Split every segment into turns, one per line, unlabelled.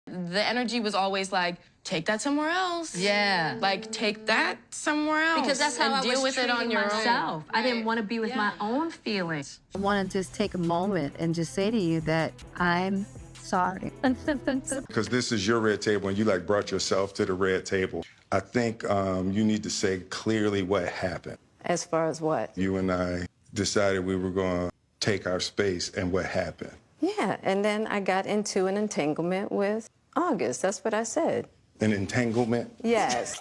The energy was always like, take that somewhere else.
Yeah.
Like, take that somewhere else.
Because that's how I
deal
was
with it on your
myself.
own.
I didn't want to be with my own feelings.
I want to just take a moment and just say to you that I'm sorry.
Because this is your red table and you like brought yourself to the red table. I think you need to say clearly what happened.
As far as what?
You and I decided we were going to take our space and what happened.
Yeah, and then I got into an entanglement with August. That's what I said.
An entanglement?
Yes.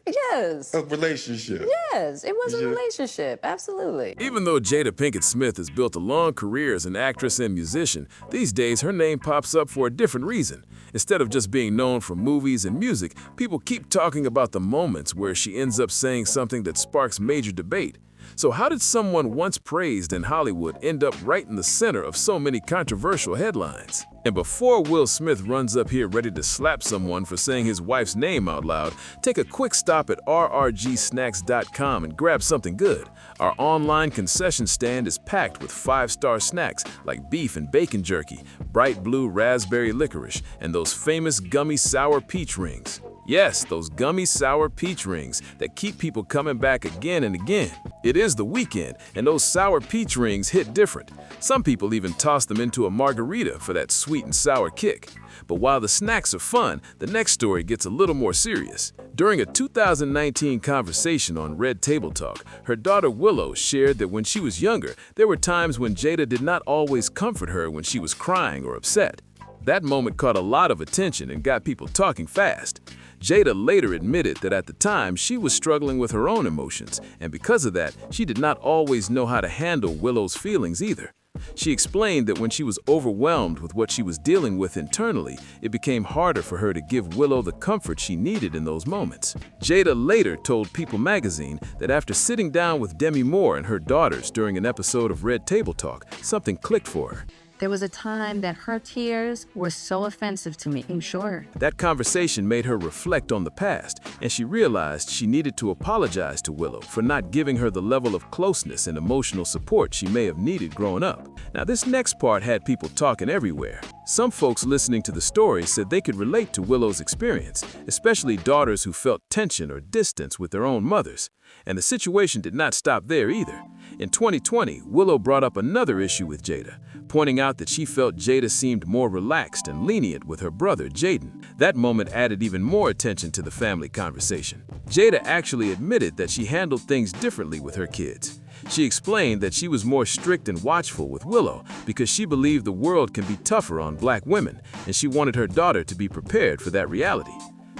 Yes.
A relationship?
Yes, it was a relationship, absolutely.
Even though Jada Pinkett Smith has built a long career as an actress and musician, these days her name pops up for a different reason. Instead of just being known for movies and music, people keep talking about the moments where she ends up saying something that sparks major debate. So how did someone once praised in Hollywood end up right in the center of so many controversial headlines? And before Will Smith runs up here ready to slap someone for saying his wife's name out loud, take a quick stop at rrgsnacks.com and grab something good. Our online concession stand is packed with 5-star snacks like beef and bacon jerky, bright blue raspberry licorice, and those famous gummy sour peach rings. Yes, those gummy sour peach rings that keep people coming back again and again. It is the weekend, and those sour peach rings hit different. Some people even toss them into a margarita for that sweet and sour kick. But while the snacks are fun, the next story gets a little more serious. During a 2019 conversation on Red Table Talk, her daughter Willow shared that when she was younger, there were times when Jada did not always comfort her when she was crying or upset. That moment caught a lot of attention and got people talking fast. Jada later admitted that at the time she was struggling with her own emotions, and because of that, she did not always know how to handle Willow's feelings either. She explained that when she was overwhelmed with what she was dealing with internally, it became harder for her to give Willow the comfort she needed in those moments. Jada later told People magazine that after sitting down with Demi Moore and her daughters during an episode of Red Table Talk, something clicked for her.
There was a time that her tears were so offensive to me. I'm sure.
That conversation made her reflect on the past, and she realized she needed to apologize to Willow for not giving her the level of closeness and emotional support she may have needed growing up. Now, this next part had people talking everywhere. Some folks listening to the story said they could relate to Willow's experience, especially daughters who felt tension or distance with their own mothers. And the situation did not stop there either. In 2020, Willow brought up another issue with Jada, pointing out that she felt Jada seemed more relaxed and lenient with her brother, Jaden. That moment added even more attention to the family conversation. Jada actually admitted that she handled things differently with her kids. She explained that she was more strict and watchful with Willow because she believed the world can be tougher on Black women, and she wanted her daughter to be prepared for that reality.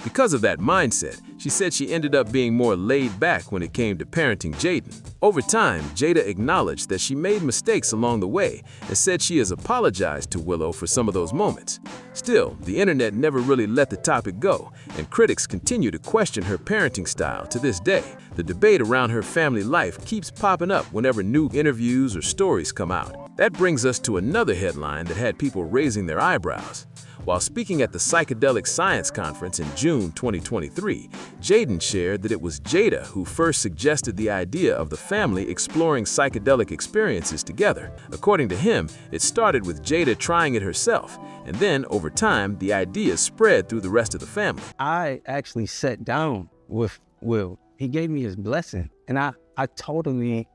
Because of that mindset, she said she ended up being more laid back when it came to parenting Jaden. Over time, Jada acknowledged that she made mistakes along the way and said she has apologized to Willow for some of those moments. Still, the internet never really let the topic go, and critics continue to question her parenting style to this day. The debate around her family life keeps popping up whenever new interviews or stories come out. That brings us to another headline that had people raising their eyebrows. While speaking at the Psychedelic Science Conference in June 2023, Jaden shared that it was Jada who first suggested the idea of the family exploring psychedelic experiences together. According to him, it started with Jada trying it herself, and then, over time, the idea spread through the rest of the family.
I actually sat down with Will. He gave me his blessing, and I totally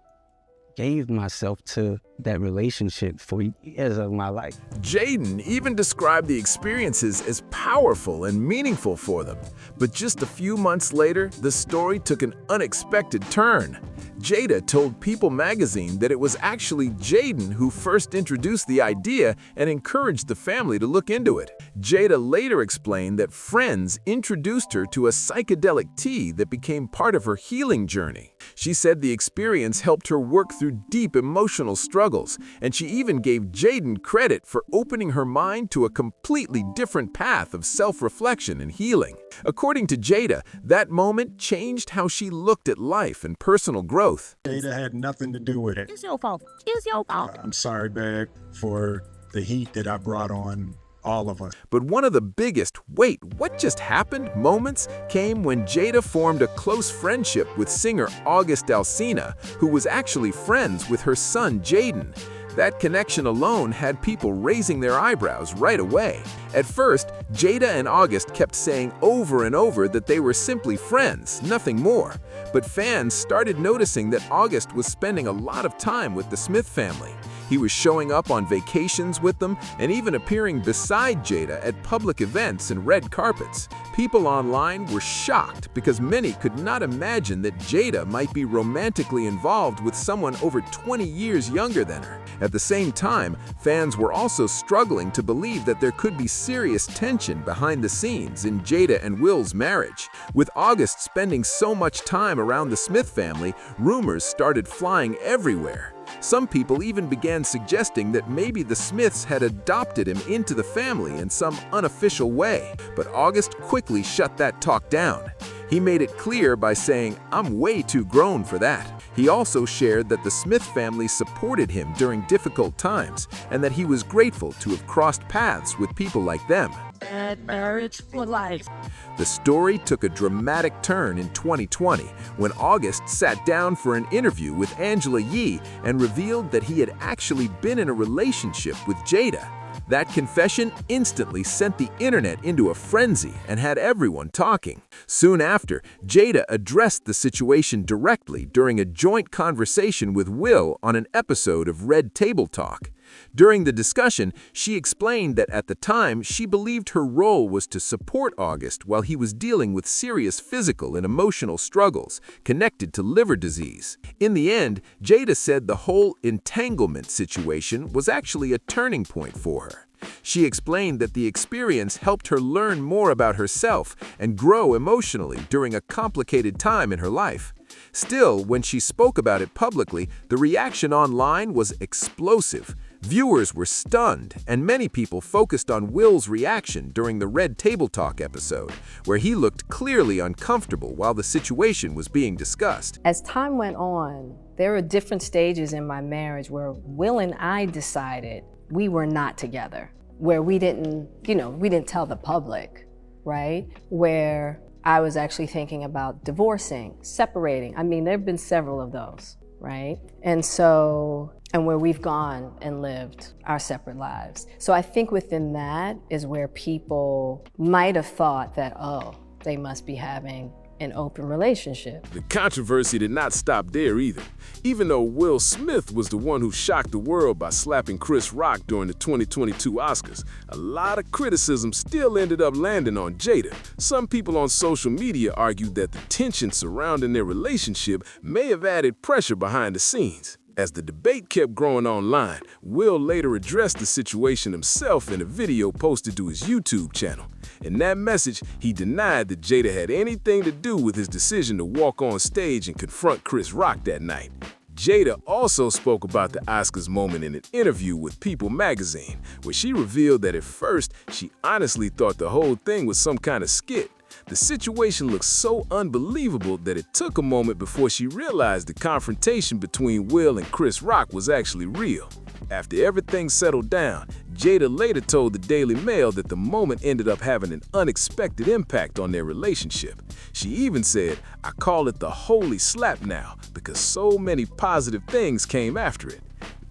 gave myself to that relationship for years of my life.
Jaden even described the experiences as powerful and meaningful for them. But just a few months later, the story took an unexpected turn. Jada told People magazine that it was actually Jaden who first introduced the idea and encouraged the family to look into it. Jada later explained that friends introduced her to a psychedelic tea that became part of her healing journey. She said the experience helped her work through deep emotional struggles, and she even gave Jaden credit for opening her mind to a completely different path of self-reflection and healing. According to Jada, that moment changed how she looked at life and personal growth.
Jada had nothing to do with it.
It's your fault. It's your fault.
I'm sorry, babe, for the heat that I brought on all of us.
But one of the biggest, wait, what just happened moments came when Jada formed a close friendship with singer August Alsina, who was actually friends with her son Jaden. That connection alone had people raising their eyebrows right away. At first, Jada and August kept saying over and over that they were simply friends, nothing more. But fans started noticing that August was spending a lot of time with the Smith family. He was showing up on vacations with them and even appearing beside Jada at public events and red carpets. People online were shocked because many could not imagine that Jada might be romantically involved with someone over 20 years younger than her. At the same time, fans were also struggling to believe that there could be serious tension behind the scenes in Jada and Will's marriage. With August spending so much time around the Smith family, rumors started flying everywhere. Some people even began suggesting that maybe the Smiths had adopted him into the family in some unofficial way. But August quickly shut that talk down. He made it clear by saying, "I'm way too grown for that." He also shared that the Smith family supported him during difficult times and that he was grateful to have crossed paths with people like them.
Bad marriage for life.
The story took a dramatic turn in 2020 when August sat down for an interview with Angela Yee and revealed that he had actually been in a relationship with Jada. That confession instantly sent the internet into a frenzy and had everyone talking. Soon after, Jada addressed the situation directly during a joint conversation with Will on an episode of Red Table Talk. During the discussion, she explained that at the time she believed her role was to support August while he was dealing with serious physical and emotional struggles connected to liver disease. In the end, Jada said the whole entanglement situation was actually a turning point for her. She explained that the experience helped her learn more about herself and grow emotionally during a complicated time in her life. Still, when she spoke about it publicly, the reaction online was explosive. Viewers were stunned, and many people focused on Will's reaction during the Red Table Talk episode, where he looked clearly uncomfortable while the situation was being discussed.
As time went on, there were different stages in my marriage where Will and I decided we were not together, where we didn't tell the public, right? Where I was actually thinking about divorcing, separating. I mean, there have been several of those, right? And where we've gone and lived our separate lives. So I think within that is where people might have thought that, oh, they must be having an open relationship.
The controversy did not stop there either. Even though Will Smith was the one who shocked the world by slapping Chris Rock during the 2022 Oscars, a lot of criticism still ended up landing on Jada. Some people on social media argued that the tension surrounding their relationship may have added pressure behind the scenes. As the debate kept growing online, Will later addressed the situation himself in a video posted to his YouTube channel. In that message, he denied that Jada had anything to do with his decision to walk on stage and confront Chris Rock that night. Jada also spoke about the Oscars moment in an interview with People magazine, where she revealed that at first, she honestly thought the whole thing was some kind of skit. The situation looked so unbelievable that it took a moment before she realized the confrontation between Will and Chris Rock was actually real. After everything settled down, Jada later told the Daily Mail that the moment ended up having an unexpected impact on their relationship. She even said, "I call it the holy slap now because so many positive things came after it."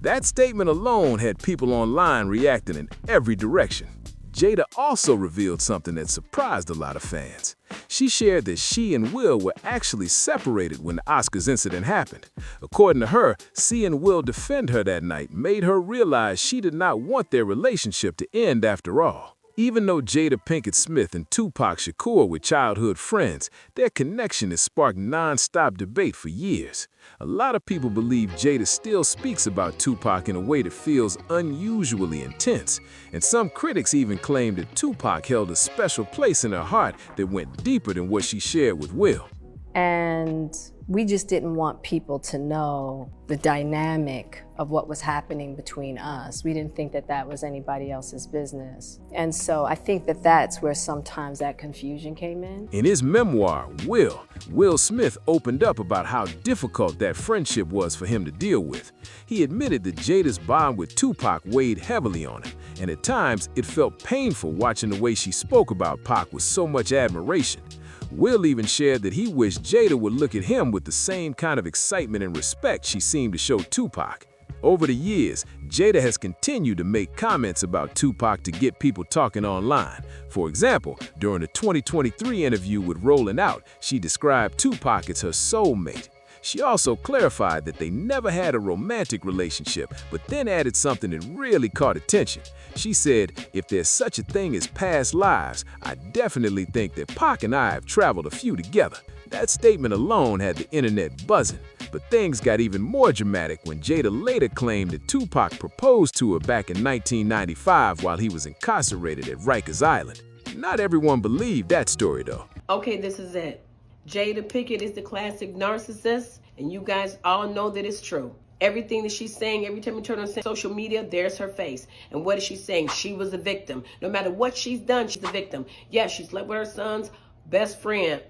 That statement alone had people online reacting in every direction. Jada also revealed something that surprised a lot of fans. She shared that she and Will were actually separated when the Oscars incident happened. According to her, seeing Will defend her that night made her realize she did not want their relationship to end after all. Even though Jada Pinkett Smith and Tupac Shakur were childhood friends, their connection has sparked non-stop debate for years. A lot of people believe Jada still speaks about Tupac in a way that feels unusually intense, and some critics even claim that Tupac held a special place in her heart that went deeper than what she shared with Will.
And we just didn't want people to know the dynamic of what was happening between us. We didn't think that that was anybody else's business. And so I think that that's where sometimes that confusion came in.
In his memoir, Will Smith opened up about how difficult that friendship was for him to deal with. He admitted that Jada's bond with Tupac weighed heavily on him, and at times it felt painful watching the way she spoke about Pac with so much admiration. Will even shared that he wished Jada would look at him with the same kind of excitement and respect she seemed to show Tupac. Over the years, Jada has continued to make comments about Tupac to get people talking online. For example, during a 2023 interview with Rollin' Out, she described Tupac as her soulmate. She also clarified that they never had a romantic relationship, but then added something that really caught attention. She said, "If there's such a thing as past lives, I definitely think that Pac and I have traveled a few together." That statement alone had the internet buzzing. But things got even more dramatic when Jada later claimed that Tupac proposed to her back in 1995 while he was incarcerated at Rikers Island. Not everyone believed that story, though.
Okay, this is it. Jada Pinkett is the classic narcissist, and you guys all know that it's true. Everything that she's saying, every time you turn on social media, there's her face. And what is she saying? She was a victim. No matter what she's done, she's a victim. Yeah, she slept with her son's best friend.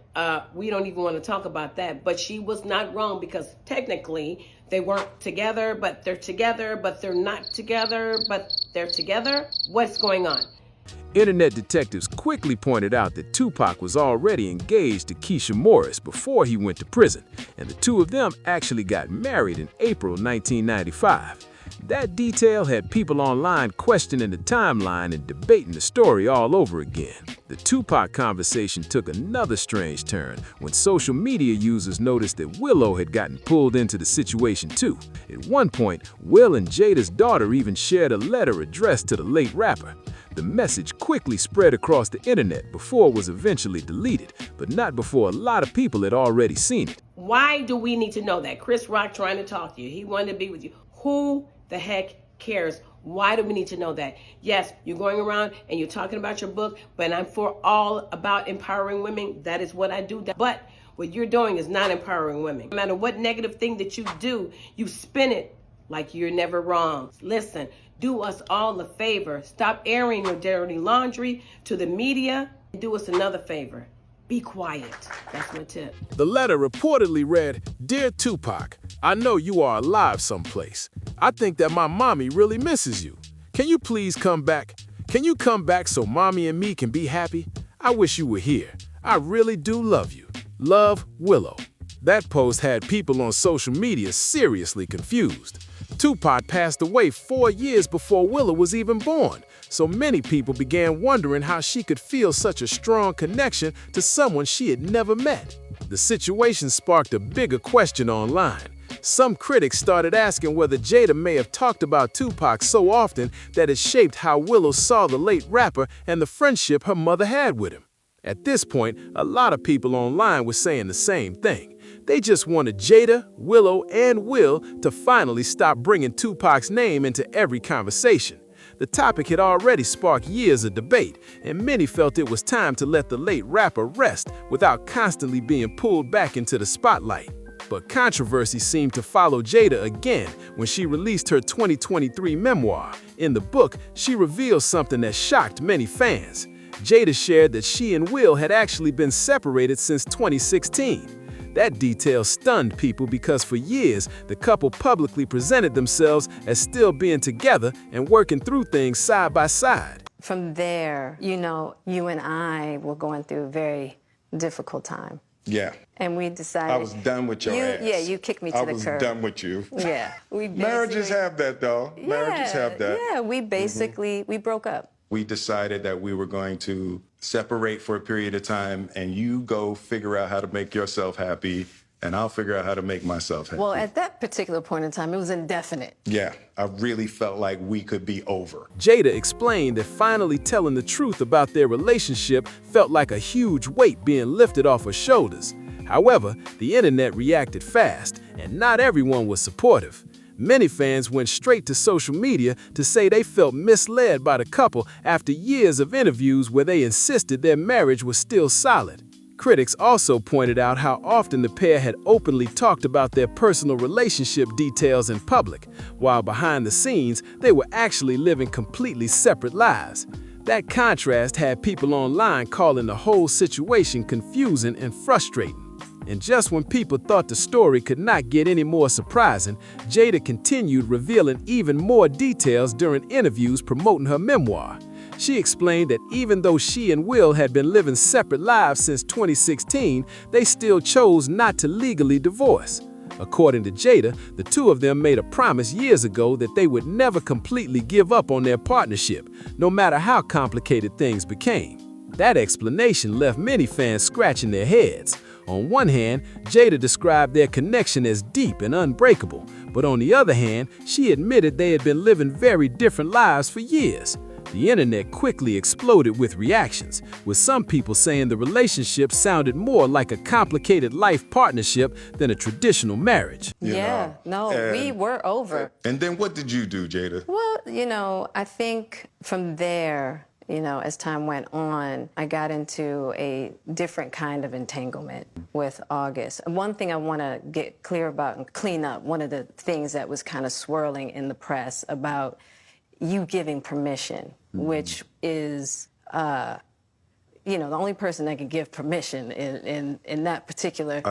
We don't even want to talk about that. But she was not wrong, because technically they weren't together, but they're together, but they're not together, but they're together. What's going on?
Internet detectives quickly pointed out that Tupac was already engaged to Keisha Morris before he went to prison, and the two of them actually got married in April 1995. That detail had people online questioning the timeline and debating the story all over again. The Tupac conversation took another strange turn when social media users noticed that Willow had gotten pulled into the situation too. At one point, Will and Jada's daughter even shared a letter addressed to the late rapper. The message quickly spread across the internet before it was eventually deleted, but not before a lot of people had already seen it.
Why do we need to know that? Chris Rock trying to talk to you. He wanted to be with you. Who the heck cares? Why do we need to know that? Yes, you're going around and you're talking about your book, but I'm for all about empowering women. That is what I do. But what you're doing is not empowering women. No matter what negative thing that you do, you spin it like you're never wrong. Listen, do us all a favor. Stop airing your dirty laundry to the media. Do us another favor. Be quiet. That's my tip.
The letter reportedly read, "Dear Tupac, I know you are alive someplace. I think that my mommy really misses you. Can you please come back? Can you come back so mommy and me can be happy? I wish you were here. I really do love you. Love, Willow." That post had people on social media seriously confused. Tupac passed away 4 years before Willow was even born, so many people began wondering how she could feel such a strong connection to someone she had never met. The situation sparked a bigger question online. Some critics started asking whether Jada may have talked about Tupac so often that it shaped how Willow saw the late rapper and the friendship her mother had with him. At this point, a lot of people online were saying the same thing. They just wanted Jada, Willow, and Will to finally stop bringing Tupac's name into every conversation. The topic had already sparked years of debate, and many felt it was time to let the late rapper rest without constantly being pulled back into the spotlight. But controversy seemed to follow Jada again when she released her 2023 memoir. In the book, she revealed something that shocked many fans. Jada shared that she and Will had actually been separated since 2016. That detail stunned people because for years, the couple publicly presented themselves as still being together and working through things side by side.
From there, you and I were going through a very difficult time.
Yeah.
And we decided...
I was done with your ass.
Yeah, you kicked me to the curb.
I was done with you.
Yeah.
Marriages have that, though. Marriages have that.
Yeah, we basically, we broke up.
We decided that we were going to separate for a period of time, and you go figure out how to make yourself happy, and I'll figure out how to make myself happy.
Well, at that particular point in time, it was indefinite.
Yeah, I really felt like we could be over.
Jada explained that finally telling the truth about their relationship felt like a huge weight being lifted off her shoulders. However, the internet reacted fast, and not everyone was supportive. Many fans went straight to social media to say they felt misled by the couple after years of interviews where they insisted their marriage was still solid. Critics also pointed out how often the pair had openly talked about their personal relationship details in public, while behind the scenes, they were actually living completely separate lives. That contrast had people online calling the whole situation confusing and frustrating. And just when people thought the story could not get any more surprising, Jada continued revealing even more details during interviews promoting her memoir. She explained that even though she and Will had been living separate lives since 2016, they still chose not to legally divorce. According to Jada, the two of them made a promise years ago that they would never completely give up on their partnership, no matter how complicated things became. That explanation left many fans scratching their heads. On one hand, Jada described their connection as deep and unbreakable, but on the other hand, she admitted they had been living very different lives for years. The internet quickly exploded with reactions, with some people saying the relationship sounded more like a complicated life partnership than a traditional marriage.
We were over.
And then what did you do, Jada?
Well, I think from there, as time went on, I got into a different kind of entanglement with August. And one thing I want to get clear about and clean up, one of the things that was kind of swirling in the press about you giving permission, which is, the only person that can give permission in that particular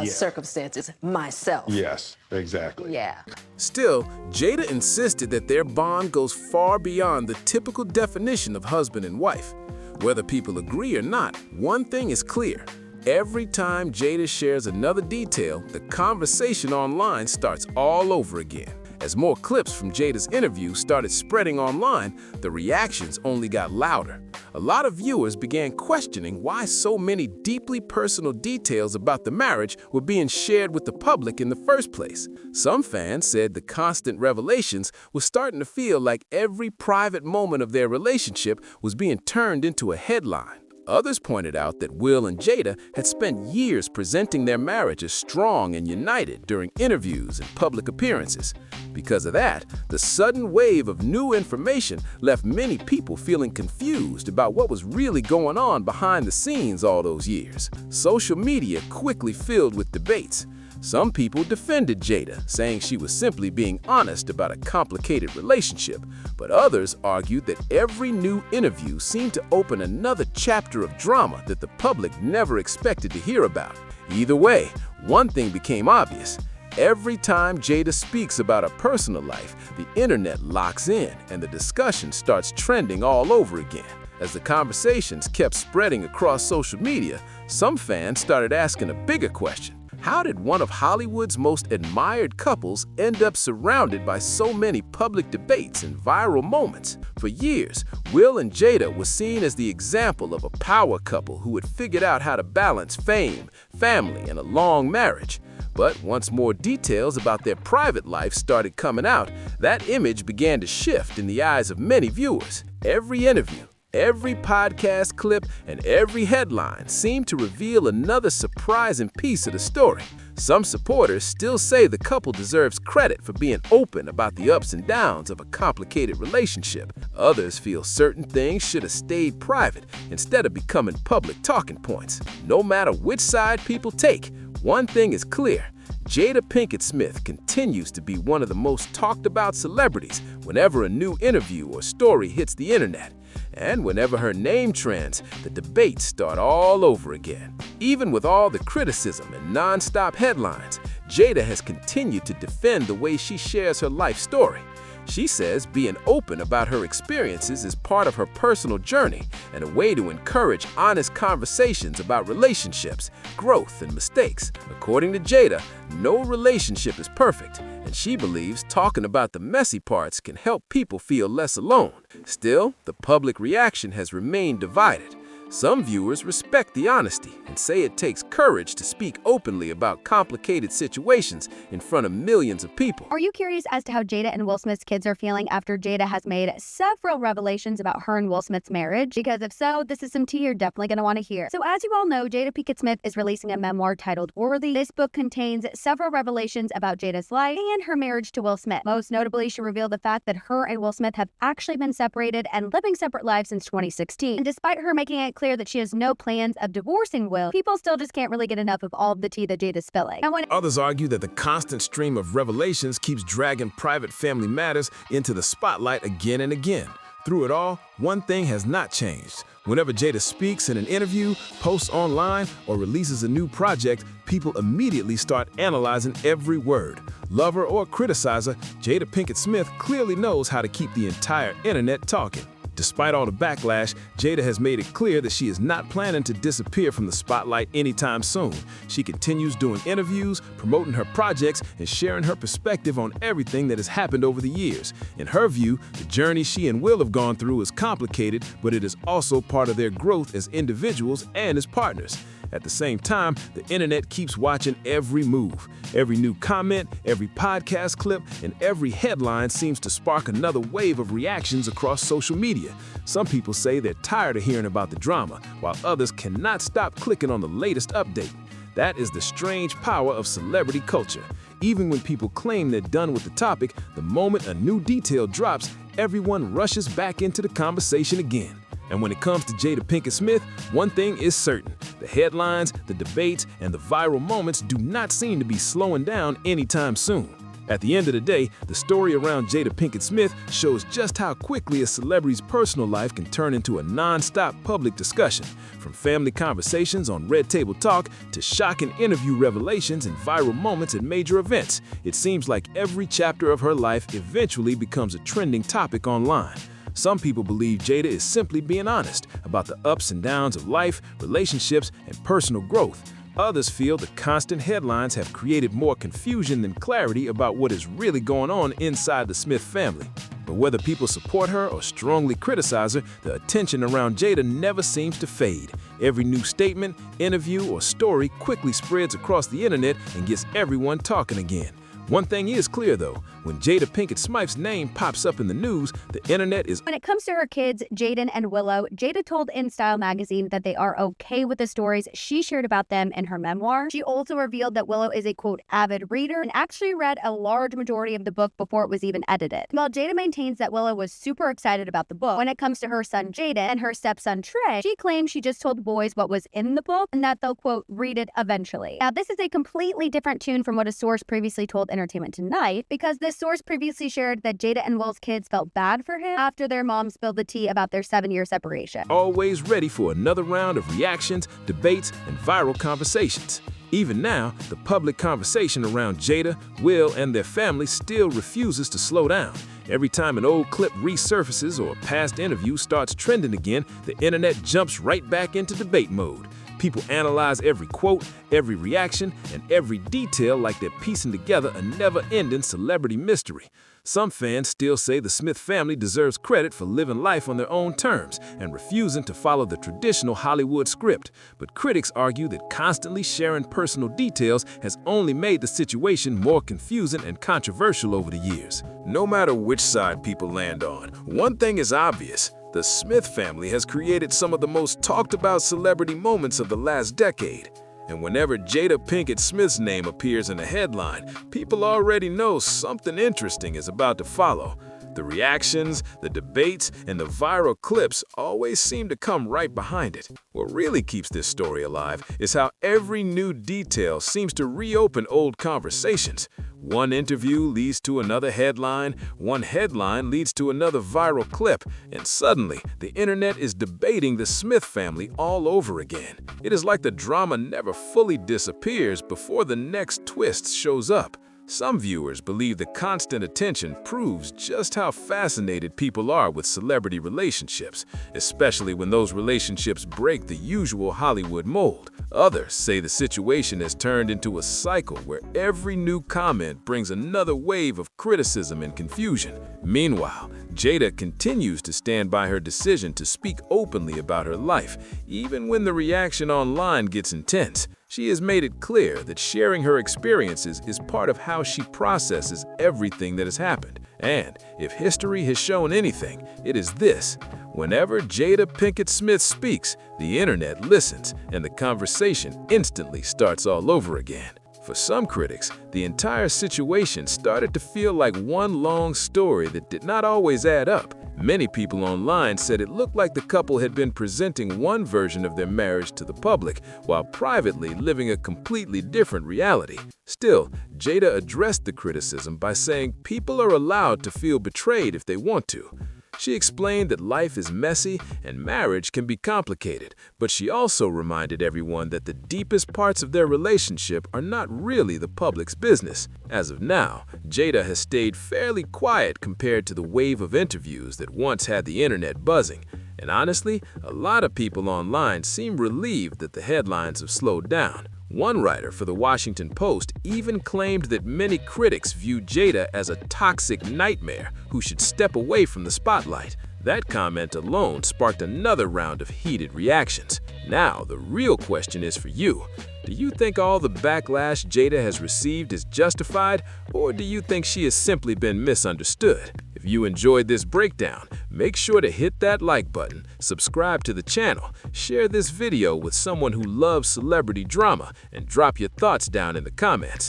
circumstance is myself.
Yes, exactly.
Yeah.
Still, Jada insisted that their bond goes far beyond the typical definition of husband and wife. Whether people agree or not, one thing is clear. Every time Jada shares another detail, the conversation online starts all over again. As more clips from Jada's interview started spreading online, the reactions only got louder. A lot of viewers began questioning why so many deeply personal details about the marriage were being shared with the public in the first place. Some fans said the constant revelations were starting to feel like every private moment of their relationship was being turned into a headline. Others pointed out that Will and Jada had spent years presenting their marriage as strong and united during interviews and public appearances. Because of that, the sudden wave of new information left many people feeling confused about what was really going on behind the scenes all those years. Social media quickly filled with debates. Some people defended Jada, saying she was simply being honest about a complicated relationship, but others argued that every new interview seemed to open another chapter of drama that the public never expected to hear about. Either way, one thing became obvious. Every time Jada speaks about her personal life, the internet locks in and the discussion starts trending all over again. As the conversations kept spreading across social media, some fans started asking a bigger question. How did one of Hollywood's most admired couples end up surrounded by so many public debates and viral moments? For years, Will and Jada were seen as the example of a power couple who had figured out how to balance fame, family, and a long marriage. But once more details about their private life started coming out, that image began to shift in the eyes of many viewers. Every interview, every podcast clip, and every headline seemed to reveal another surprising piece of the story. Some supporters still say the couple deserves credit for being open about the ups and downs of a complicated relationship. Others feel certain things should have stayed private instead of becoming public talking points. No matter which side people take, one thing is clear. Jada Pinkett Smith continues to be one of the most talked about celebrities whenever a new interview or story hits the internet. And whenever her name trends, the debates start all over again. Even with all the criticism and non-stop headlines, Jada has continued to defend the way she shares her life story. She says being open about her experiences is part of her personal journey and a way to encourage honest conversations about relationships, growth, and mistakes. According to Jada, no relationship is perfect, and she believes talking about the messy parts can help people feel less alone. Still, the public reaction has remained divided. Some viewers respect the honesty and say it takes courage to speak openly about complicated situations in front of millions of people.
Are you curious as to how Jada and Will Smith's kids are feeling after Jada has made several revelations about her and Will Smith's marriage? Because if so, this is some tea you're definitely going to want to hear. So as you all know, Jada Pinkett Smith is releasing a memoir titled Worthy. This book contains several revelations about Jada's life and her marriage to Will Smith. Most notably, she revealed the fact that her and Will Smith have actually been separated and living separate lives since 2016. And despite her making it clear that she has no plans of divorcing Will, people still just can't really get enough of all of the tea that Jada's spilling. Now,
Others argue that the constant stream of revelations keeps dragging private family matters into the spotlight again and again. Through it all, one thing has not changed. Whenever Jada speaks in an interview, posts online, or releases a new project, people immediately start analyzing every word. Lover or criticizer, Jada Pinkett Smith clearly knows how to keep the entire internet talking. Despite all the backlash, Jada has made it clear that she is not planning to disappear from the spotlight anytime soon. She continues doing interviews, promoting her projects, and sharing her perspective on everything that has happened over the years. In her view, the journey she and Will have gone through is complicated, but it is also part of their growth as individuals and as partners. At the same time, the internet keeps watching every move. Every new comment, every podcast clip, and every headline seems to spark another wave of reactions across social media. Some people say they're tired of hearing about the drama, while others cannot stop clicking on the latest update. That is the strange power of celebrity culture. Even when people claim they're done with the topic, the moment a new detail drops, everyone rushes back into the conversation again. And when it comes to Jada Pinkett Smith, one thing is certain. The headlines, the debates, and the viral moments do not seem to be slowing down anytime soon. At the end of the day, the story around Jada Pinkett Smith shows just how quickly a celebrity's personal life can turn into a non-stop public discussion. From family conversations on Red Table Talk to shocking interview revelations and viral moments at major events, it seems like every chapter of her life eventually becomes a trending topic online. Some people believe Jada is simply being honest about the ups and downs of life, relationships, and personal growth. Others feel the constant headlines have created more confusion than clarity about what is really going on inside the Smith family. But whether people support her or strongly criticize her, the attention around Jada never seems to fade. Every new statement, interview, or story quickly spreads across the internet and gets everyone talking again. One thing is clear, though. When Jada Pinkett Smith's name pops up in the news, the internet is...
When it comes to her kids, Jaden and Willow, Jada told InStyle magazine that they are okay with the stories she shared about them in her memoir. She also revealed that Willow is a, quote, avid reader and actually read a large majority of the book before it was even edited. While Jada maintains that Willow was super excited about the book, when it comes to her son Jaden and her stepson Trey, she claims she just told the boys what was in the book and that they'll, quote, read it eventually. Now, this is a completely different tune from what a source previously told Entertainment Tonight, because this source previously shared that Jada and Will's kids felt bad for him after their mom spilled the tea about their 7-year separation.
Always ready for another round of reactions, debates, and viral conversations. Even now, the public conversation around Jada, Will, and their family still refuses to slow down. Every time an old clip resurfaces or a past interview starts trending again, the internet jumps right back into debate mode. People analyze every quote, every reaction, and every detail like they're piecing together a never-ending celebrity mystery. Some fans still say the Smith family deserves credit for living life on their own terms and refusing to follow the traditional Hollywood script. But critics argue that constantly sharing personal details has only made the situation more confusing and controversial over the years. No matter which side people land on, one thing is obvious. The Smith family has created some of the most talked about celebrity moments of the last decade. And whenever Jada Pinkett Smith's name appears in a headline, people already know something interesting is about to follow. The reactions, the debates, and the viral clips always seem to come right behind it. What really keeps this story alive is how every new detail seems to reopen old conversations. One interview leads to another headline, one headline leads to another viral clip, and suddenly the internet is debating the Smith family all over again. It is like the drama never fully disappears before the next twist shows up. Some viewers believe the constant attention proves just how fascinated people are with celebrity relationships, especially when those relationships break the usual Hollywood mold. Others say the situation has turned into a cycle where every new comment brings another wave of criticism and confusion. Meanwhile, Jada continues to stand by her decision to speak openly about her life, even when the reaction online gets intense. She has made it clear that sharing her experiences is part of how she processes everything that has happened. And if history has shown anything, it is this. Whenever Jada Pinkett Smith speaks, the internet listens, and the conversation instantly starts all over again. For some critics, the entire situation started to feel like one long story that did not always add up. Many people online said it looked like the couple had been presenting one version of their marriage to the public, while privately living a completely different reality. Still, Jada addressed the criticism by saying people are allowed to feel betrayed if they want to. She explained that life is messy and marriage can be complicated, but she also reminded everyone that the deepest parts of their relationship are not really the public's business. As of now, Jada has stayed fairly quiet compared to the wave of interviews that once had the internet buzzing. And honestly, a lot of people online seem relieved that the headlines have slowed down. One writer for the Washington Post even claimed that many critics view Jada as a toxic nightmare who should step away from the spotlight. That comment alone sparked another round of heated reactions. Now, the real question is for you. Do you think all the backlash Jada has received is justified, or do you think she has simply been misunderstood? If you enjoyed this breakdown, make sure to hit that like button, subscribe to the channel, share this video with someone who loves celebrity drama, and drop your thoughts down in the comments.